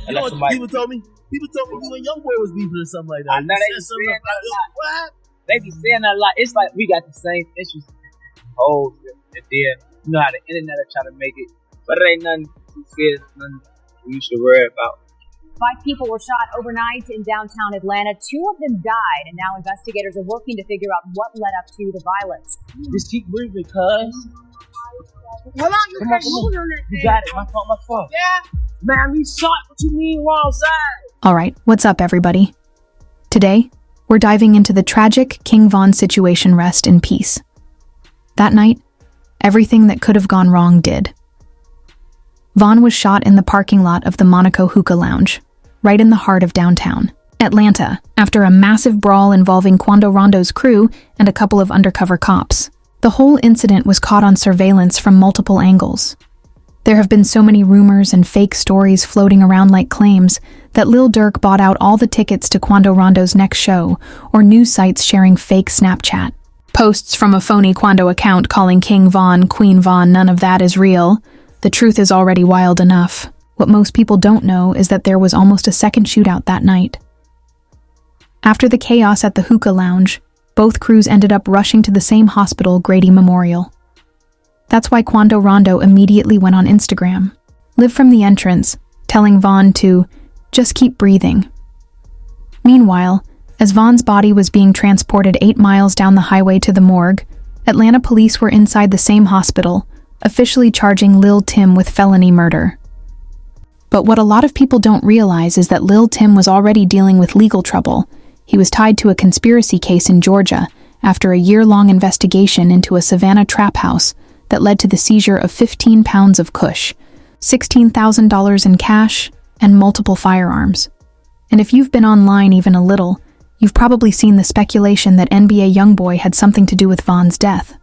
People told me you and Youngboy was beefing or something like that. I know they be saying that a lot. What? They be saying that a lot. It's like we got the same issues. And then you know how the internet will try to make it, but it ain't nothing too serious, nothing you should worry about. 5 people were shot overnight in downtown Atlanta. 2 of them died, and now investigators are working to figure out what led up to the violence. Just keep breathing, cuz. Hold on, you can't move on that thing. You got it. My fault. Yeah. Man, we shot. What you mean wrong side? All right, what's up, everybody? Today, we're diving into the tragic King Von situation. Rest in peace. That night, everything that could have gone wrong did. Von was shot in the parking lot of the Monaco Hookah Lounge, right in the heart of downtown Atlanta, after a massive brawl involving Quando Rondo's crew and a couple of undercover cops. The whole incident was caught on surveillance from multiple angles. There have been so many rumors and fake stories floating around like claims that Lil Durk bought out all the tickets to Quando Rondo's next show, or news sites sharing fake Snapchat posts from a phony Quando account calling King Von, Queen Von. None of that is real. The truth is already wild enough. What most people don't know is that there was almost a second shootout that night. After the chaos at the hookah lounge, both crews ended up rushing to the same hospital, Grady Memorial. That's why Quando Rondo immediately went on Instagram, live from the entrance, telling Von to just keep breathing. Meanwhile, as Von's body was being transported 8 miles down the highway to the morgue, Atlanta police were inside the same hospital, officially charging Lil Tim with felony murder. But what a lot of people don't realize is that Lil Tim was already dealing with legal trouble. He was tied to a conspiracy case in Georgia after a year-long investigation into a Savannah trap house that led to the seizure of 15 pounds of kush, $16,000 in cash, and multiple firearms. And if you've been online even a little, you've probably seen the speculation that NBA Youngboy had something to do with Von's death.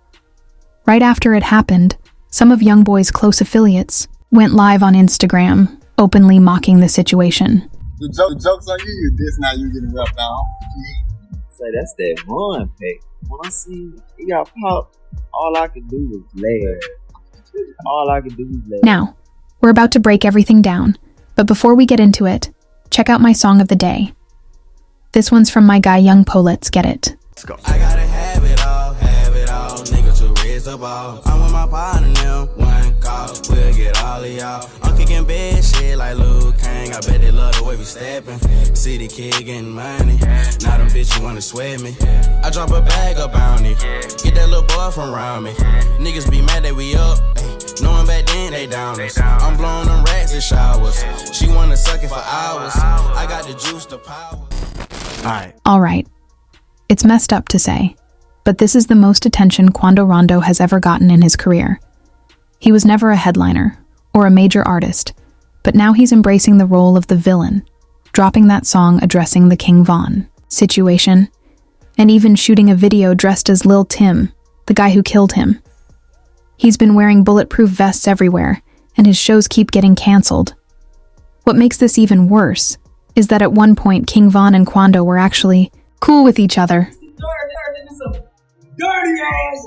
Right after it happened, some of Youngboy's close affiliates went live on Instagram, openly mocking the situation. The joke's on you, this now you getting roughed down. So that's that one pick. When I see he got popped, all I could do was laugh. Now, we're about to break everything down, but before we get into it, check out my song of the day. This one's from my guy Young Po. Let's get it. Let's go. I gotta have it all, nigga to raise the ball. I'm with my partner now, one call, we'll get all of y'all. I'm kicking bad shit like Luke Kang, I bet they love the way we steppin'. City kid getting money, now them bitches wanna sweat me. I drop a bag up on it, get that little boy from around me. Niggas be mad that we up, knowing back then they down us. I'm blowing them racks in showers, she wanna suck it for hours. I got the juice, the power. All right. It's messed up to say, but this is the most attention Quando Rondo has ever gotten in his career. He was never a headliner or a major artist, but now he's embracing the role of the villain, dropping that song addressing the King Von situation, and even shooting a video dressed as Lil Tim, the guy who killed him. He's been wearing bulletproof vests everywhere, and his shows keep getting canceled. What makes this even worse is that at one point King Von and Quando were actually cool with each other. Dirty ass.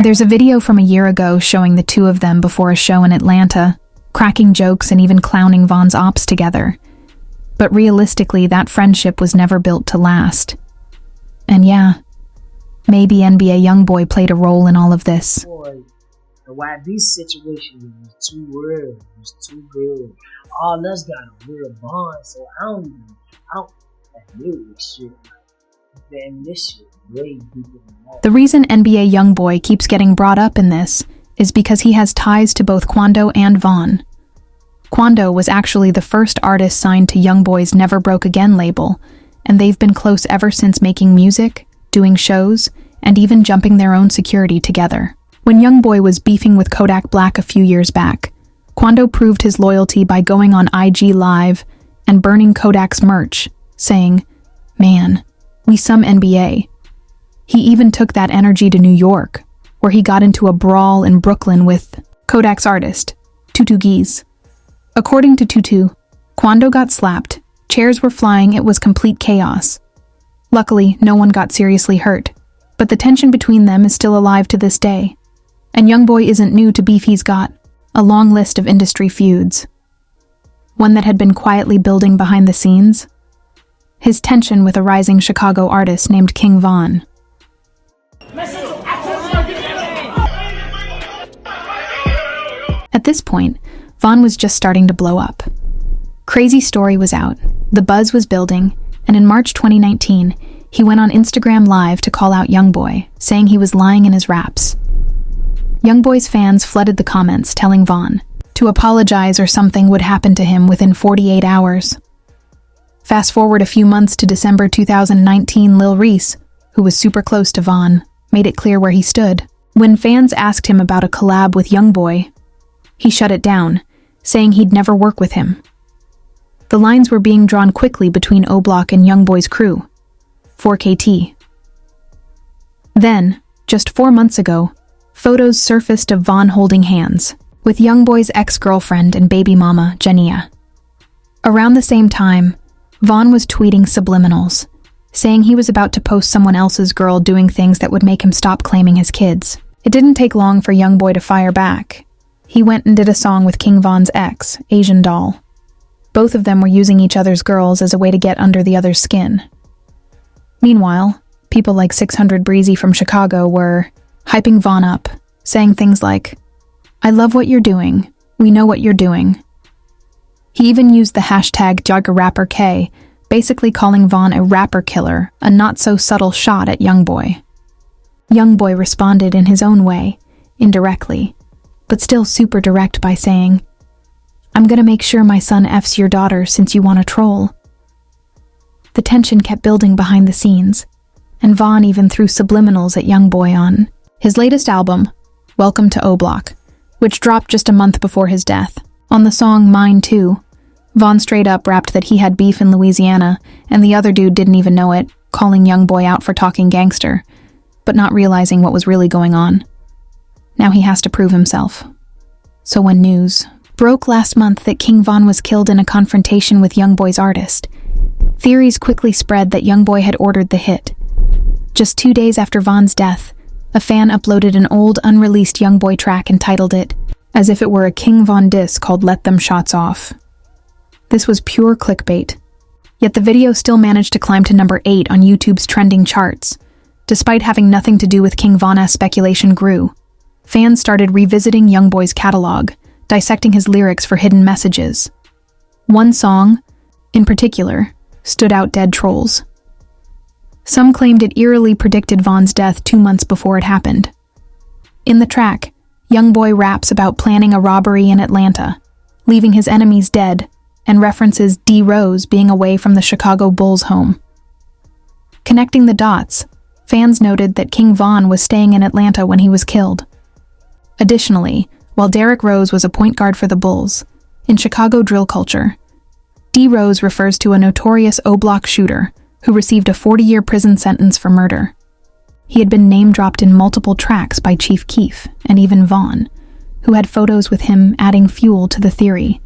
There's a video from a year ago showing the two of them before a show in Atlanta, cracking jokes and even clowning Von's ops together. But realistically, that friendship was never built to last. And yeah, maybe NBA Youngboy played a role in all of this. Boy, the YB situation was too real. It was too good. All us got a real bond, so I don't music shit. Man, this shit way deeper than that. The reason NBA Youngboy keeps getting brought up in this is because he has ties to both Quando and Von. Quando was actually the first artist signed to Youngboy's Never Broke Again label, and they've been close ever since, making music, doing shows, and even jumping their own security together. When Youngboy was beefing with Kodak Black a few years back, Quando proved his loyalty by going on IG Live and burning Kodak's merch, saying, "Man, we some NBA." He even took that energy to New York, where he got into a brawl in Brooklyn with Kodak's artist, Tutu Geese. According to Tutu, Quando got slapped, chairs were flying, it was complete chaos. Luckily, no one got seriously hurt. But the tension between them is still alive to this day, and Youngboy isn't new to beef. He's got a long list of industry feuds. One that had been quietly building behind the scenes: his tension with a rising Chicago artist named King Von. At this point, Von was just starting to blow up. Crazy Story was out, the buzz was building, and in March 2019, he went on Instagram Live to call out Youngboy, saying he was lying in his raps. Youngboy's fans flooded the comments, telling Von to apologize or something would happen to him within 48 hours. Fast forward a few months to December 2019, Lil Reese, who was super close to Von, made it clear where he stood. When fans asked him about a collab with Youngboy, he shut it down, saying he'd never work with him. The lines were being drawn quickly between O-Block and Youngboy's crew, 4KT. Then, just 4 months ago, photos surfaced of Von holding hands with Youngboy's ex-girlfriend and baby mama, Jania. Around the same time, Von was tweeting subliminals, saying he was about to post someone else's girl doing things that would make him stop claiming his kids. It didn't take long for Youngboy to fire back. He went and did a song with King Von's ex, Asian Doll. Both of them were using each other's girls as a way to get under the other's skin. Meanwhile, people like 600 Breezy from Chicago were hyping Von up, saying things like, "I love what you're doing. We know what you're doing." He even used the hashtag #JuggerRapperK, basically calling Von a rapper killer, a not-so-subtle shot at Youngboy. Youngboy responded in his own way, indirectly, but still super direct by saying, "I'm gonna make sure my son F's your daughter since you want to troll." The tension kept building behind the scenes, and Von even threw subliminals at Youngboy on his latest album, Welcome to O-Block, which dropped just a month before his death. On the song Mine Too, Von straight up rapped that he had beef in Louisiana, and the other dude didn't even know it, calling Youngboy out for talking gangster, but not realizing what was really going on. Now he has to prove himself. So when news broke last month that King Von was killed in a confrontation with Youngboy's artist, theories quickly spread that Youngboy had ordered the hit. Just 2 days after Von's death, a fan uploaded an old, unreleased Youngboy track and titled it as if it were a King Von diss called Let Them Shots Off. This was pure clickbait, yet the video still managed to climb to number 8 on YouTube's trending charts. Despite having nothing to do with King Von, as speculation grew, fans started revisiting Youngboy's catalog, dissecting his lyrics for hidden messages. One song, in particular, stood out dead trolls. Some claimed it eerily predicted Von's death 2 months before it happened. In the track, Youngboy raps about planning a robbery in Atlanta, leaving his enemies dead, and references D. Rose being away from the Chicago Bulls' home. Connecting the dots, fans noted that King Von was staying in Atlanta when he was killed. Additionally, while Derrick Rose was a point guard for the Bulls, in Chicago drill culture, D. Rose refers to a notorious O-Block shooter who received a 40-year prison sentence for murder. He had been name-dropped in multiple tracks by Chief Keef and even Von, who had photos with him adding fuel to the theory.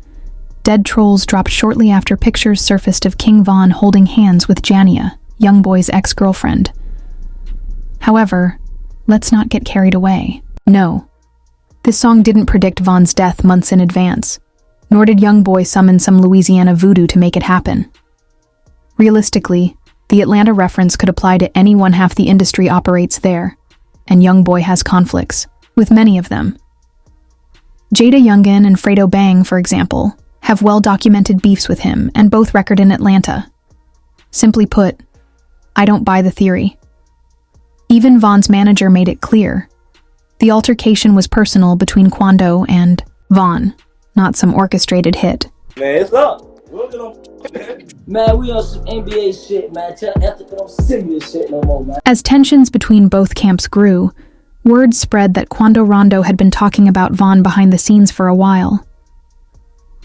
Dead trolls dropped shortly after pictures surfaced of King Von holding hands with Jania, Youngboy's ex-girlfriend. However, let's not get carried away. No, this song didn't predict Von's death months in advance, nor did Youngboy summon some Louisiana voodoo to make it happen. Realistically, the Atlanta reference could apply to anyone. Half the industry operates there, and Youngboy has conflicts with many of them. Jada Youngin and Fredo Bang, for example, have well-documented beefs with him, and both record in Atlanta. Simply put, I don't buy the theory. Even Von's manager made it clear. The altercation was personal between Quando and Von, not some orchestrated hit. Man, it's up. Man, we on some NBA shit, man. Tell Ethica don't send me this shit no more, man. As tensions between both camps grew, word spread that Quando Rondo had been talking about Von behind the scenes for a while.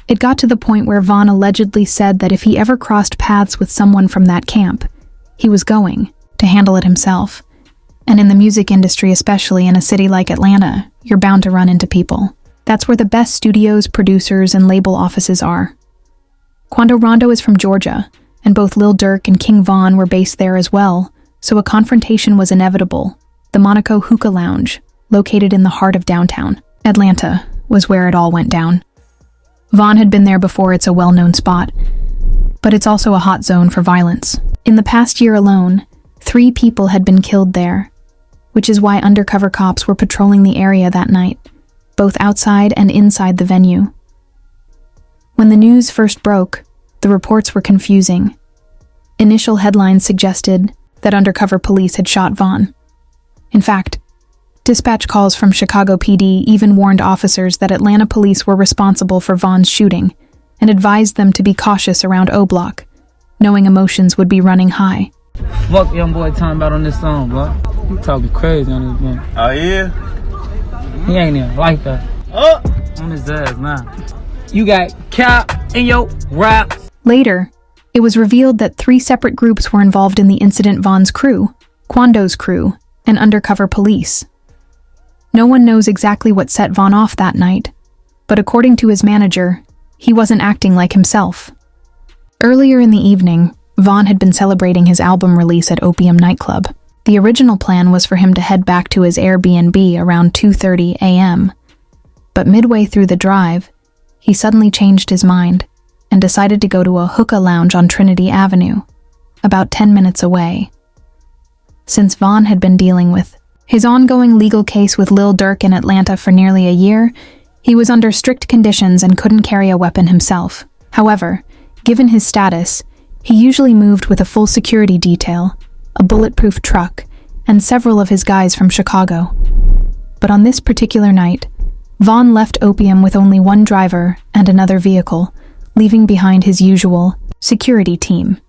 It got to the point where Von allegedly said that if he ever crossed paths with someone from that camp, he was going to handle it himself. And in the music industry, especially in a city like Atlanta, you're bound to run into people. That's where the best studios, producers, and label offices are. Quando Rondo is from Georgia, and both Lil Durk and King Von were based there as well, so a confrontation was inevitable. The Monaco Hookah Lounge, located in the heart of downtown Atlanta, was where it all went down. Vaughn had been there before. It's a well-known spot, but it's also a hot zone for violence. In the past year alone, 3 people had been killed there, which is why undercover cops were patrolling the area that night, both outside and inside the venue. When the news first broke, the reports were confusing. Initial headlines suggested that undercover police had shot Vaughn. In fact, dispatch calls from Chicago PD even warned officers that Atlanta police were responsible for Vaughn's shooting and advised them to be cautious around O Block, knowing emotions would be running high. Fuck young boy talking about on this song, bro. He talking crazy on this one. Oh, yeah? He ain't even like that. Oh! On his ass, nah. You got cap in your raps. Later, it was revealed that 3 separate groups were involved in the incident: Vaughn's crew, Quando's crew, and undercover police. No one knows exactly what set Vaughn off that night, but according to his manager, he wasn't acting like himself. Earlier in the evening, Vaughn had been celebrating his album release at Opium nightclub. The original plan was for him to head back to his Airbnb around 2:30 a.m., but midway through the drive, he suddenly changed his mind and decided to go to a hookah lounge on Trinity Avenue, about 10 minutes away. Since Vaughn had been dealing with his ongoing legal case with Lil Durk in Atlanta for nearly a year, he was under strict conditions and couldn't carry a weapon himself. However, given his status, he usually moved with a full security detail, a bulletproof truck, and several of his guys from Chicago. But on this particular night, Vaughn left Opium with only one driver and another vehicle, leaving behind his usual security team.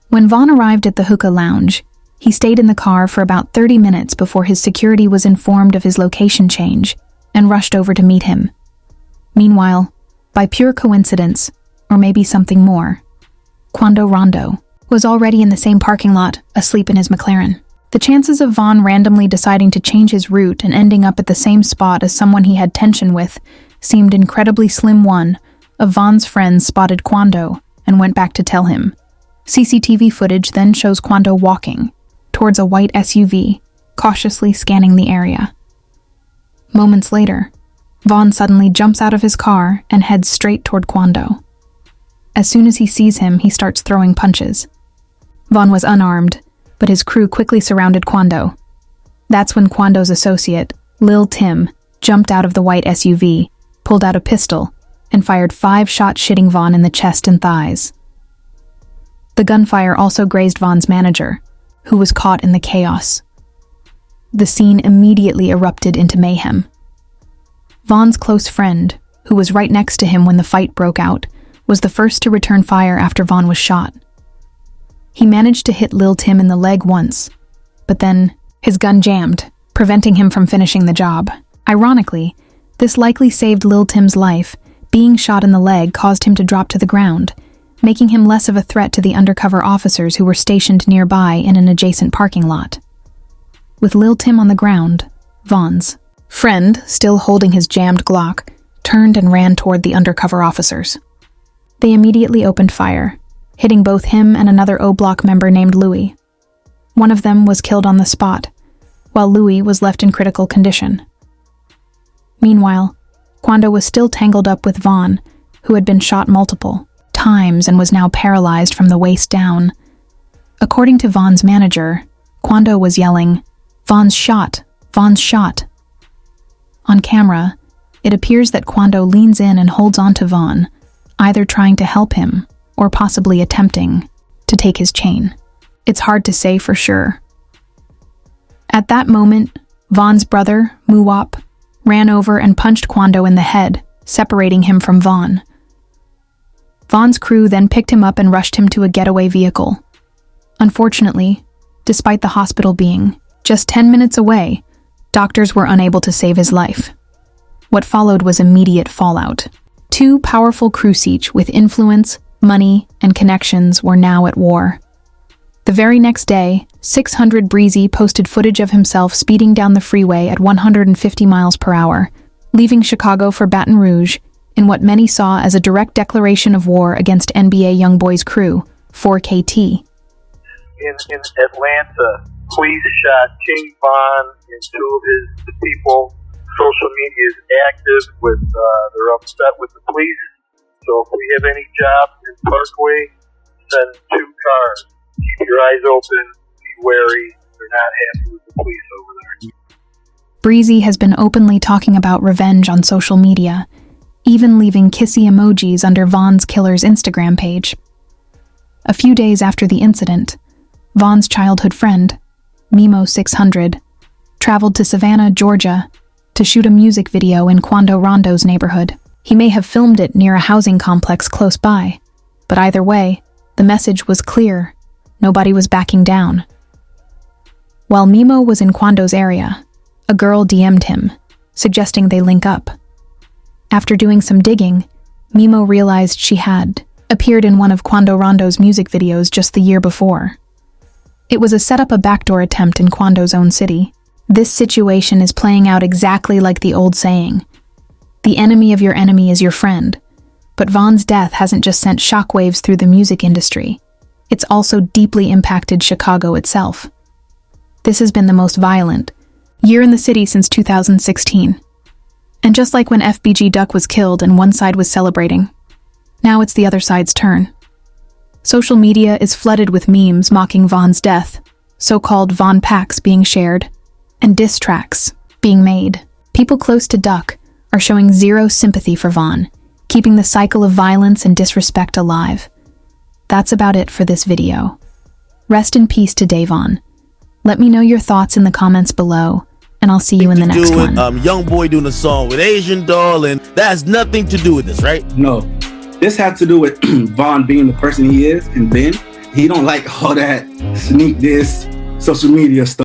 When Vaughn arrived at the hookah lounge, he stayed in the car for about 30 minutes before his security was informed of his location change and rushed over to meet him. Meanwhile, by pure coincidence, or maybe something more, Quando Rondo was already in the same parking lot, asleep in his McLaren. The chances of Vaughn randomly deciding to change his route and ending up at the same spot as someone he had tension with seemed incredibly slim. One of Vaughn's friends spotted Quando and went back to tell him. CCTV footage then shows Quando walking towards a white SUV, cautiously scanning the area. Moments later, Vaughn suddenly jumps out of his car and heads straight toward Quando. As soon as he sees him, he starts throwing punches. Vaughn was unarmed, but his crew quickly surrounded Quando. That's when Quando's associate, Lil Tim, jumped out of the white SUV, pulled out a pistol, and fired 5 shots, hitting Vaughn in the chest and thighs. The gunfire also grazed Vaughn's manager, who was caught in the chaos. The scene immediately erupted into mayhem. Vaughn's close friend, who was right next to him when the fight broke out, was the first to return fire after Vaughn was shot. He managed to hit Lil Tim in the leg once, but then his gun jammed, preventing him from finishing the job. Ironically, this likely saved Lil Tim's life. Being shot in the leg caused him to drop to the ground, making him less of a threat to the undercover officers who were stationed nearby in an adjacent parking lot. With Lil Tim on the ground, Vaughn's friend, still holding his jammed Glock, turned and ran toward the undercover officers. They immediately opened fire, hitting both him and another O Block member named Louis. One of them was killed on the spot, while Louis was left in critical condition. Meanwhile, Quando was still tangled up with Vaughn, who had been shot multiple times and was now paralyzed from the waist down. According to Vaughn's manager, Quando was yelling, "Vaughn's shot! Vaughn's shot!" On camera, it appears that Quando leans in and holds onto Vaughn, either trying to help him or possibly attempting to take his chain. It's hard to say for sure. At that moment, Vaughn's brother, Muwap, ran over and punched Quando in the head, separating him from Vaughn. Vaughn's crew then picked him up and rushed him to a getaway vehicle. Unfortunately, despite the hospital being just 10 minutes away, doctors were unable to save his life. What followed was immediate fallout. 2 powerful crews each with influence, money, and connections were now at war. The very next day, 600 Breezy posted footage of himself speeding down the freeway at 150 miles per hour, leaving Chicago for Baton Rouge in what many saw as a direct declaration of war against NBA YoungBoy's crew, 4KT. in Atlanta. Police shot King Von and two of the people. Social media is active with, they're upset with the police. So if we have any jobs in Parkway, send 2 cars. Keep your eyes open, be wary. They're not happy with the police over there. Breezy has been openly talking about revenge on social media, even leaving kissy emojis under Von's killer's Instagram page. A few days after the incident, Von's childhood friend, Mimo600, traveled to Savannah, Georgia, to shoot a music video in Quando Rondo's neighborhood. He may have filmed it near a housing complex close by, but either way, the message was clear. Nobody was backing down. While Mimo was in Quando's area, a girl DM'd him, suggesting they link up. After doing some digging, Mimo realized she had appeared in one of Quando Rondo's music videos just the year before. It was a set-up a backdoor attempt in Quando's own city. This situation is playing out exactly like the old saying, the enemy of your enemy is your friend. But Von's death hasn't just sent shockwaves through the music industry. It's also deeply impacted Chicago itself. This has been the most violent year in the city since 2016. And just like when FBG Duck was killed and one side was celebrating, now it's the other side's turn. Social media is flooded with memes mocking Von's death, so-called Von packs being shared, and diss tracks being made. People close to Duck are showing zero sympathy for Von, keeping the cycle of violence and disrespect alive. That's about it for this video. Rest in peace to Davon. Let me know your thoughts in the comments below, and I'll see you in the next one. Young boy doing a song with Asian doll, and that has nothing to do with this, right? No, this had to do with Von being the person he is, and Ben, he don't like all that sneak this social media stuff.